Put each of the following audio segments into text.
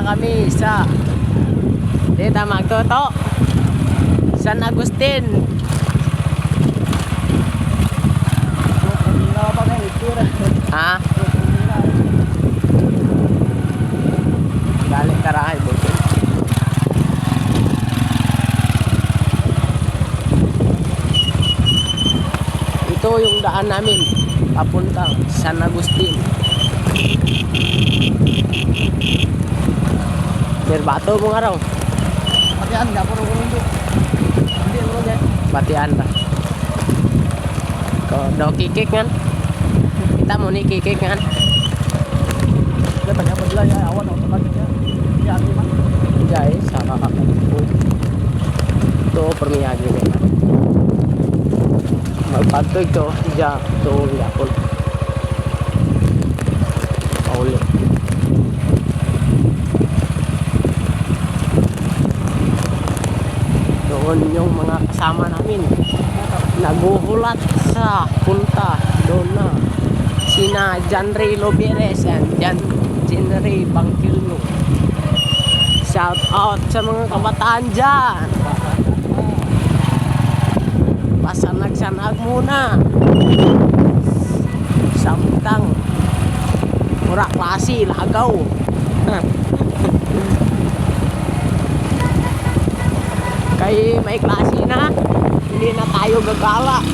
kami sa dito magtoto San Agustin. Ha? Galing Karahay Bukid. Ito yung daan namin papuntang San Agustin. Berbato mo nga raw. Batian, gak perlu nunggu. Hindi mo dyan. Batian ba? Kau daw kikik kan? Kita mau nih kikik kan? Dia banyak belah ya, awan atau baginya. Ya, gimana? Jai sama kakakku. Tuh permiyagi kan? Magpagto ito, ja, tuh yapon. Paulit. Doon yung mga kasama namin naguhulat sa punta doon na sina Janry Loberes and Janry Bangkilno. Shout out sa mga kabataan dyan. Pasanag-sanag muna samtang mura klase lagaw. Kay may klase na, hindi na tayo gagala.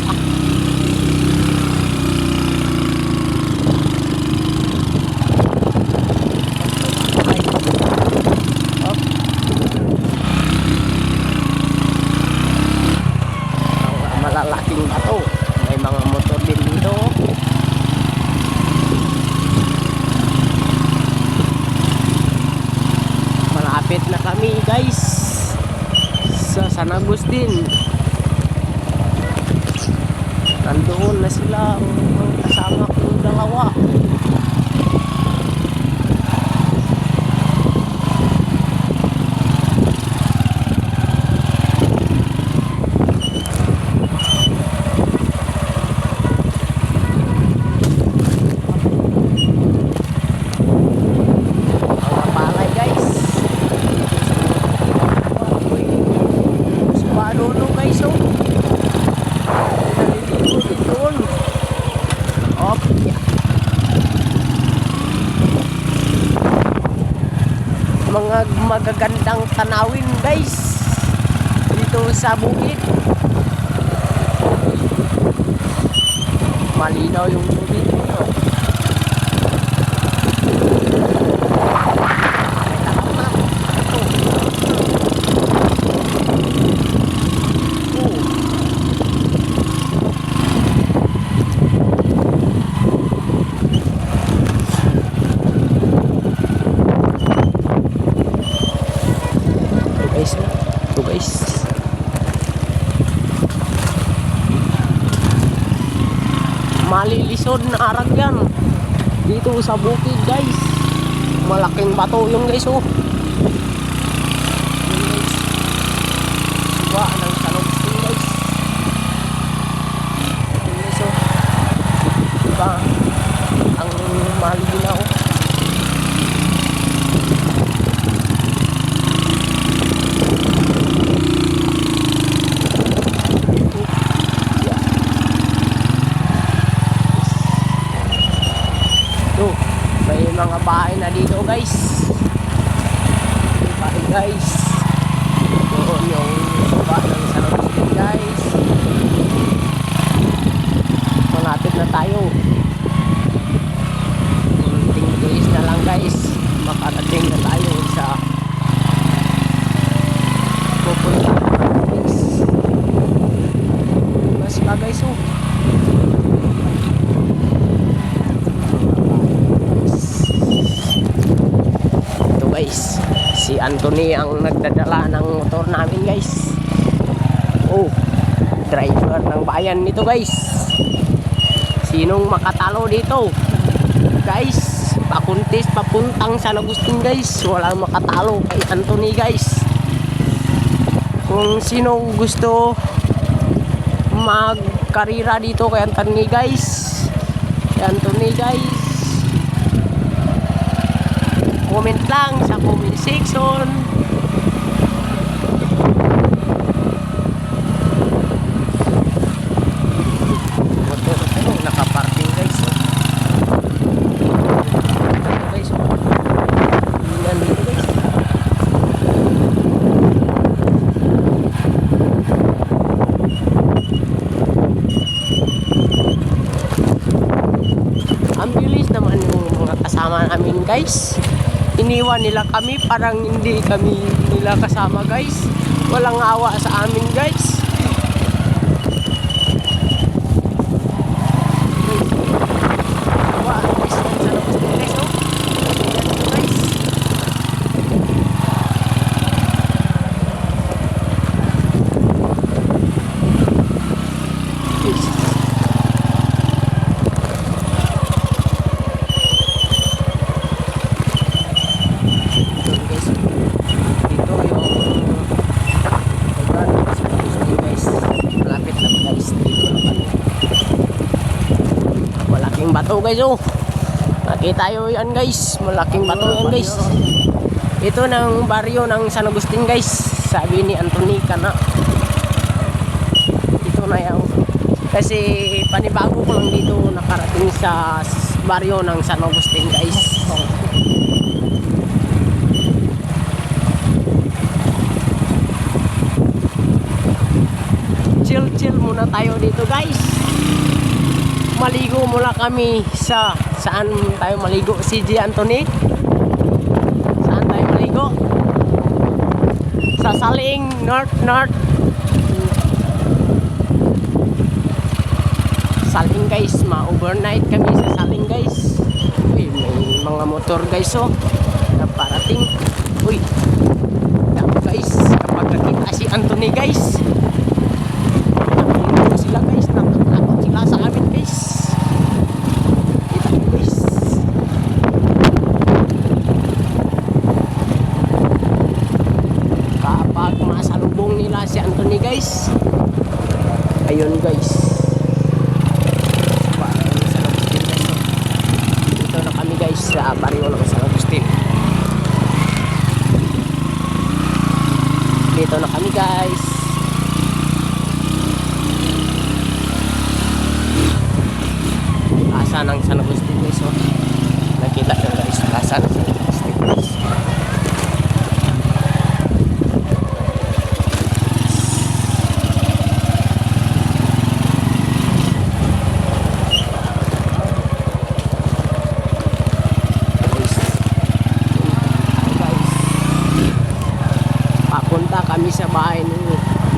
Malalaking bato, may mga motor din dito. Malapit na kami guys sa San Agustin. Nandoon na sila ang kasama kong dalawa. Mga magagandang tanawin guys dito sa bukid. Malinaw yung tubig dito. Ito guys, malilisod na arag yan dito sa bukid guys. Malaking bato yung guys oh. Suba ng San Agustin guys. Yung guys oh, diba ang malinaw. May mga bahay na dito guys. Bahay guys. Doon yung suba ng San Agustin guys. Malapit na tayo. Kunting days na lang guys, makarating na tayo sa pupunta guys. Mas pa guys oh. Guys, si Anthony ang nagdadala ng motor namin guys. Oh, driver ng bayan nito guys. Sinong makatalo dito guys? Pakuntis papuntang San Agustin guys, walang makatalo kay Anthony guys. Kung sino gusto magkarira dito kay Anthony guys, comment lang sa comment section. Motor ano, nakaparking guys. Guys, ilan dito guys. Ang bilis naman yung mga kasama namin guys. Iniwan nila kami, parang hindi kami nila kasama guys. Walang awa sa amin guys. Awa, guys, sa labas din, guys, oh. Ganito, guys. Guys. Dito yung guys, malapit na guys, dito na kami. Malaking bato guys, oh. Nakita nyo yan guys, malaking bato yan guys. Ito ng baryo ng San Agustin guys, sabi ni Anthony Kana. Ito na yan. Kasi panibago ko lang dito nakarating sa baryo ng San Agustin guys. Chill muna tayo dito guys. Maligo muna kami sa saan tayo maligo? CJ Anthony? Saan tayo maligo? Sa Saling North. Saling guys, ma-overnight kami sa Saling guys. Uy, may mga motor guys oh, na parating. Uy, dami guys, kapag nakita si Anthony guys, nakikita sila guys, nakakot sila sa amin guys. Kita mo guys. Kapag masalubong nila si Anthony guys, ayun guys. Dito na kami guys sa baryo ng San Agustin. Dito na kami guys. Plaza ng San Agustin guys oh. Nakita nyo guys, Plaza ng San Agustin guys. Papunta kami sa bahay ni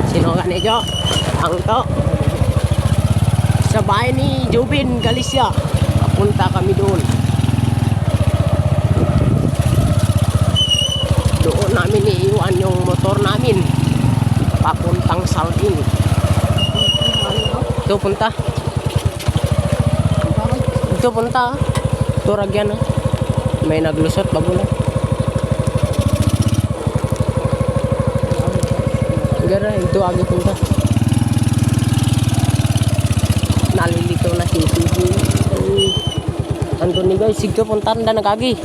sino ka niyo? Ang to sa bahay ni Jubin Galicia. Papunta kami doon. Doon namin iiwan yung motor namin papuntang Saling. Ito punta. Ito punta. Turagyan na. May naglusot bago na. Gara, ito agi punta. Nalilito na si CJ Anthony guys, sigto punta na nagagi.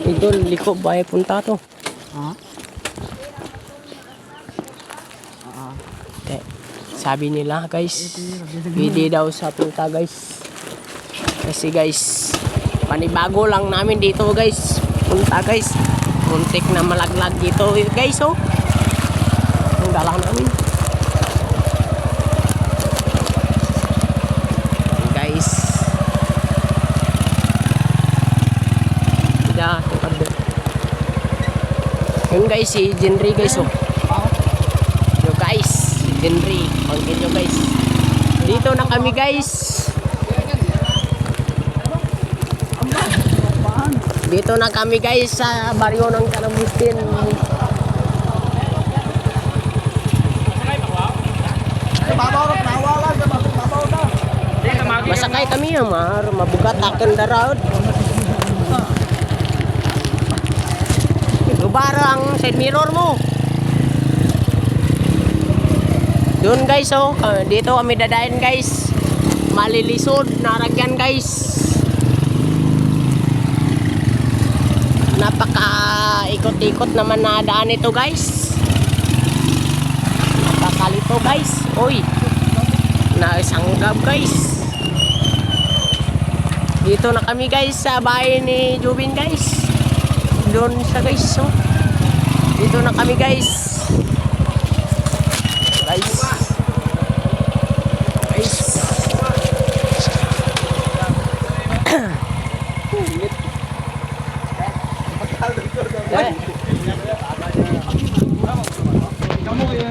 Ito liko bahay punta to. Okay. Sabi nila guys, pwede daw sa punta guys. Kasi guys, panibago lang namin dito guys. Punta guys. Muntik na malaglag dito guys oh. Ang dalang namin. Guys. Tidak, yun guys, si Jenry guys oh. Yo guys, si Jenry. Pangkin nyo guys. Dito na kami guys. Dito na kami guys sa baryo ng San Agustin. Masakay kami ya, mabugat akin darod. Lubara ang side mirror mo. Doon guys oh, dito kami dadain guys. Malilisod, naragyan guys. Napaka ikot-ikot naman na daan ito guys. Napakalito guys. Uy. Naisanggab guys. Dito na kami guys sa bahay ni Jubin guys. Doon siya guys. So, dito na kami guys. Guys. Kamu kaya